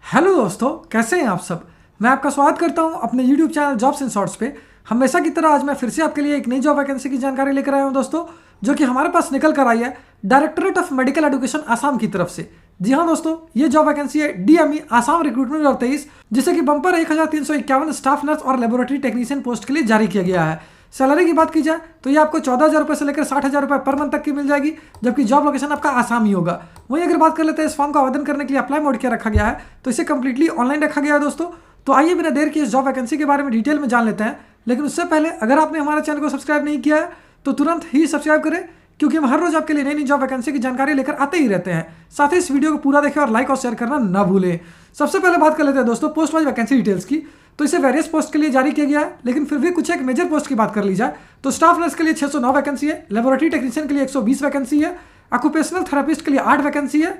Hello दोस्तों, कैसे हैं आप सब। मैं आपका स्वागत करता हूं अपने YouTube channel jobs in shorts पे। हमेशा की तरह आज मैं फिर से आपके लिए एक नई जॉब वैकेंसी की जानकारी लेकर आया हूं दोस्तों, जो कि हमारे पास निकल कर आई है directorate of medical education Assam की तरफ से। जी हाँ दोस्तों, ये जॉब वैकेंसी है DME आसाम रिक्रूटमेंट 2023, जिसे कि बम्पर 1351 स्टाफ नर्स और लेबोरेटरी टेक्नीशियन पोस्ट के लिए जारी किया गया है। सैलरी की बात की जाए तो ये आपको 14,000 रुपये से लेकर 60,000 रुपये पर मंथ तक की मिल जाएगी, जबकि जॉब लोकेशन आपका आसाम ही होगा। वहीं अगर बात कर लेते हैं इस फॉर्म का आवेदन करने के लिए अप्लाई मोड क्या रखा गया है, तो इसे कंप्लीटली ऑनलाइन रखा गया है दोस्तों। तो आइए बिना देर के इस जॉब वैकेंसी के बारे में डिटेल में जान लेते हैं। लेकिन उससे पहले अगर आपने हमारे चैनल को सब्सक्राइब नहीं किया है तो तुरंत ही सब्सक्राइब करें, क्योंकि हम हर रोज आपके लिए नई नई जॉब वैकेंसी की जानकारी लेकर आते ही रहते हैं। साथ ही इस वीडियो को पूरा देखें और लाइक और शेयर करना ना भूलें। सबसे पहले बात कर लेते हैं दोस्तों पोस्ट वाइज वैकेंसी डिटेल्स की। तो इसे वेरियस पोस्ट के लिए जारी किया गया है, लेकिन फिर भी कुछ एक मेजर पोस्ट की बात कर ली जाए तो स्टाफ नर्स के लिए 609 वैकेंसी है, लेबोरेटरी टेक्नीशियन के लिए 120 वैकेंसी है, ऑक्यूपेशनल थेरेपिस्ट के लिए 8 वैकेंसी है।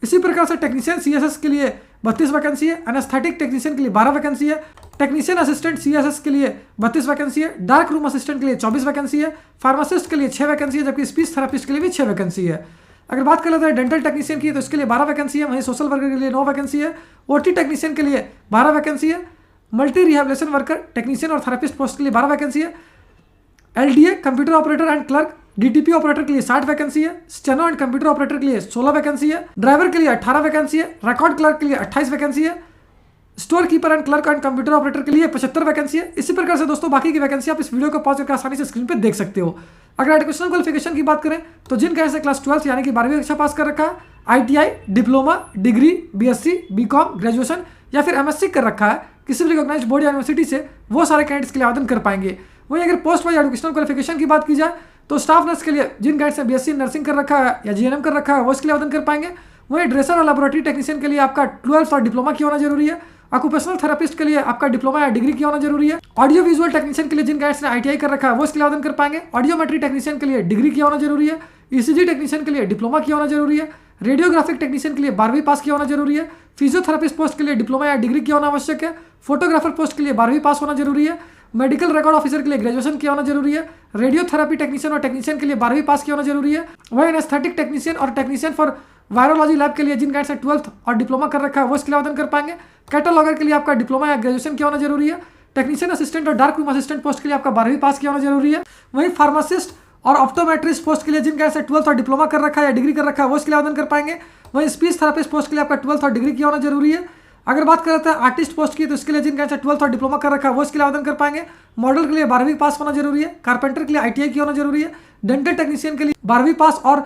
इसी प्रकार से टेक्नीशियन CSS के लिए 32 वैकेंसी है, एनेस्थेटिक टेक्नीशियन के लिए 12 वैकेंसी है, टेक्नीशियन असिस्टेंट CSS के लिए 32 वैकेंसी है, डार्क रूम असिस्टेंट के लिए 24 वैकेंसी है, फार्मासिस्ट के लिए 6 वैकेंसी है, जबकि स्पीच थेरेपिस्ट के लिए भी 6 वैकेंसी है। अगर बात कर लेते हैं डेंटल टेक्नीशियन की तो इसके लिए 12 वैकेंसी है, वहीं सोशल वर्कर के लिए 9 वैकेंसी है, OT टेक्नीशियन के लिए 12 वैकेंसी है, मल्टी रिहेबिलिटेशन वर्कर टेक्नीशियन और थेरेपिस्ट पोस्ट के लिए 12 वैकेंसी है, LDA computer operator and clerk DTP operator के लिए 60 वैकेंसी है, स्टेनो एंड कंप्यूटर ऑपरेटर के लिए 16 वैकेंसी है, ड्राइवर के लिए 18 वैकेंसी है, रिकॉर्ड क्लर्क के लिए 28 वैकेंसी है, store keeper and clerk and computer operator के लिए 75 वैकेंसी है। इसी प्रकार से दोस्तों बाकी की वैकेंसी आप इस वीडियो को पॉज करके आसानी से स्क्रीन पे देख सकते हो। अगर एजुकेशनल क्वालिफिकेशन की बात करें तो जिन कैसे क्लास 12 यानी कि 12वीं कक्षा पास कर रखा है, ITI diploma degree BSc BCom graduation या फिर MSc कर रखा है किसी भी रिकॉग्नाइज्ड बोर्ड या यूनिवर्सिटी से, वो सारे कैंडिडेट्स के लिए आवेदन कर पाएंगे। वहीं अगर पोस्ट वाइज एजुकेशनल क्वालिफिकेशन की बात की जाए तो स्टाफ नर्स के लिए जिन कैंडिडेट्स ने BSc नर्सिंग कर रखा है या GNM कर रखा है वो इसके लिए आवेदन कर पाएंगे। वहीं ड्रेसर और लेबोरेटरी टेक्नीशियन के लिए आपका 12th और डिप्लोमा किया होना जरूरी है। ऑक्यूपेशनल थेरेपिस्ट के लिए आपका डिप्लोमा या डिग्री किया होना जरूरी है। ऑडियो विजुअल टेक्नीशियन के लिए जिन कैंडिडेट्स ने ITI कर रखा है वो इसके लिए आवेदन कर पाएंगे। ऑडियोमेट्री टेक्नीशियन के लिए डिग्री किया होना जरूरी है। ECG टेक्नीशियन के लिए डिप्लोमा किया होना जरूरी है। रेडियोग्राफिक टेक्नीशियन के लिए 12वीं पास किया होना जरूरी है। फिजियोथेरेपिस्ट पोस्ट के लिए डिप्लोमा या डिग्री किया होना आवश्यक है। फोटोग्राफर पोस्ट के लिए 12वीं पास होना जरूरी है। मेडिकल रिकॉर्ड ऑफिसर के लिए ग्रेजुएशन किया होना जरूरी है। रेडियोथेरेपी टेक्नीशियन और टेक्नीशियन के लिए 12वीं पास किया होना जरूरी है। वही एनेस्थेटिक टेक्नीशियन और टेक्नीशियन फॉर वायरोलॉजी लैब के लिए जिन कैंडिडेट्स ने 12th और डिप्लोमा कर रखा है वो इसके लिए आवेदन कर पाएंगे। कैटलॉगर के लिए आपका डिप्लोमा या ग्रेजुएशन किया होना जरूरी है। टेक्नीशियन असिस्टेंट और डार्क रूम असिस्टेंट पोस्ट के लिए आपका 12वीं पास किया होना जरूरी है। वहीं फार्मासिस्ट और ऑप्टोमेट्रिस्ट पोस्ट के लिए जिन कैंडिडेट्स ने 12th और डिप्लोमा कर रखा है या डिग्री कर रखा है वो इसके लिए आवेदन कर पाएंगे। वहीं स्पीच थेरेपिस्ट पोस्ट के लिए आपका 12th और डिग्री किया होना जरूरी है। अगर बात करते हैं आर्टिस्ट पोस्ट की तो इसके लिए जिन कैंडिडेट्स 12th और डिप्लोमा कर रखा है वो इसके लिए आवेदन कर पाएंगे। मॉडल के लिए 12वीं पास होना जरूरी है। कारपेंटर के लिए ITI किया होना जरूरी है। डेंटल टेक्नीशियन के लिए 12वीं पास और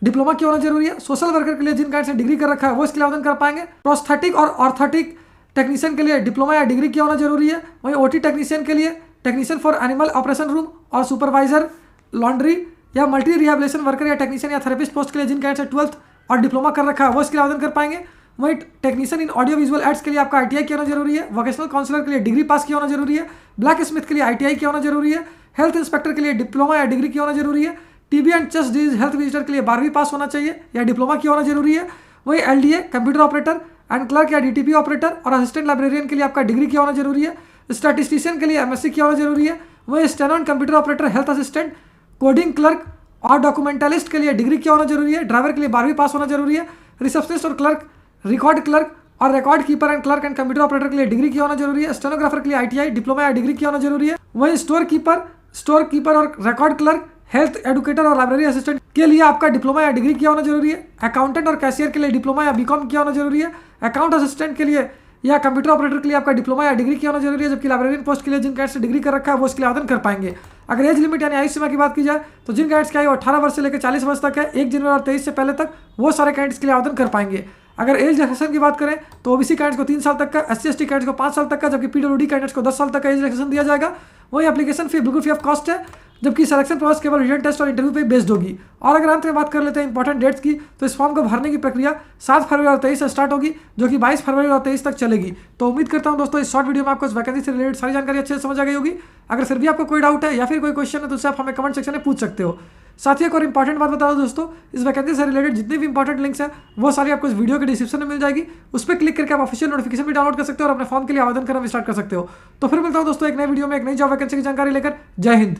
डिप्लोमा किया होना जरूरी है। सोशल वर्कर के लिए जिन कैंडिडेट्स ने डिग्री कर रखा है वो इसके लिए आवेदन कर पाएंगे। प्रोस्थेटिक और ऑर्थोटिक टेक्नीशियन के लिए डिप्लोमा या डिग्री किया होना जरूरी है। वहीं OT टेक्नीशियन के लिए technician for animal operation room और सुपरवाइजर लॉन्ड्री या मल्टी रिहेबिलिटेशन वर्कर या टेक्नीशियन या थेरेपिस्ट पोस्ट के लिए जिन कैंडिडेट्स ने 12th और डिप्लोमा कर रखा है वो इसके लिए आवेदन कर पाएंगे। वहीं टेक्नीशियन इन ऑडियो विजुअल एड्स के लिए आपका ITI किया होना जरूरी है। वोकेशनल काउंसलर के लिए डिग्री पास किया होना जरूरी है। ब्लैक स्मिथ के लिए ITI किया होना जरूरी है। हेल्थ इंस्पेक्टर के लिए डिप्लोमा या डिग्री किया होना जरूरी है। TB and chest disease health visitor के लिए 12वीं पास होना चाहिए या डिप्लोमा किया होना जरूरी है। वही LDA computer operator and clerk या DTP ऑपरेटर और असिस्टेंट लाइब्रेरियन के लिए आपका डिग्री किया होना जरूरी है। स्टैटिस्टिशियन के लिए MSc किया होना जरूरी है। वही steno and computer operator health assistant coding clerk और डॉक्यूमेंटलिस्ट के लिए डिग्री किया होना जरूरी है। ड्राइवर के लिए 12वीं पास होना जरूरी है। रिसेप्शनिस्ट और क्लर्क रिकॉर्ड क्लर्क और record keeper and clerk and computer operator के लिए डिग्री किया होना जरूरी है। स्टेनोग्राफर के लिए ITI डिप्लोमा या डिग्री किया होना जरूरी है। वहीं स्टोर कीपर और रिकॉर्ड क्लर्क हेल्थ एडुकेटर और लाइब्रेरी असिस्टेंट के लिए आपका डिप्लोमा या डिग्री किया होना जरूरी है। अकाउंटेंट और कैशियर के लिए डिप्लोमा या BCom किया होना जरूरी है। अकाउंट असिस्टेंट के लिए या कंप्यूटर ऑपरेटर के लिए आपका डिप्लोमा या डिग्री किया होना जरूरी है, जबकि लाइब्रेरियन पोस्ट के लिए जिन कैंडिडेट्स ने डिग्री कर रखा है वो इसके लिए आवेदन कर पाएंगे। अगर एज लिमिट यानी आयु सीमा की बात की जाए तो जिन कैंडिडेट्स की आयु 18 वर्ष से लेकर 40 वर्ष तक है 1 जनवरी 2023 से पहले तक, वो सारे कैंडिडेट्स के लिए आवेदन कर पाएंगे। अगर एज रिलैक्सेशन की बात करें तो OBC कैंडिडेट्स को 3 साल तक का, SC ST कैंडिडेट्स को 5 साल तक का, जबकि PWD कैंडिडेट्स को 10 साल तक का एज रिलैक्सेशन दिया जाएगा। वही एप्लीकेशन फी बिल्कुल फ्री ऑफ कॉस्ट है, जबकि सिलेक्शन प्रोसेस केवल रिटन टेस्ट और इंटरव्यू पे बेस्ड होगी। और अगर अंत में बात कर लेते हैं इंपॉर्टेंट डेट्स की तो इस फॉर्म को भरने की प्रक्रिया 7 फरवरी 2023 से स्टार्ट होगी, जो कि 22 फरवरी 2023 तक चलेगी। तो उम्मीद करता हूं दोस्तों इस शॉर्ट वीडियो में आपको इस वैकेंसी से रिलेटेड सारी जानकारी अच्छे से समझ आ गई होगी। अगर फिर भी आपको कोई डाउट है या फिर कोई क्वेश्चन है तो उससे आप हमें कमेंट सेक्शन में पूछ सकते हो। साथ ही एक और इंपॉर्टेंट बात बता दो दोस्तों, इस वैकेंसी से रिलेटेड जितने भी इंपॉर्टेंट लिंक्स हैं वो सारी आपको इस वीडियो के डिस्क्रिप्शन में मिल जाएगी। उस पर क्लिक करके आप ऑफिशियल नोटिफिकेशन भी डाउनलोड कर सकते हो और अपने फॉर्म के लिए आवेदन करना भी स्टार्ट कर सकते हो। तो फिर मिलता हूं दोस्तों एक नए वीडियो में एक नई जॉब वैकेंसी की जानकारी लेकर। जय हिंद।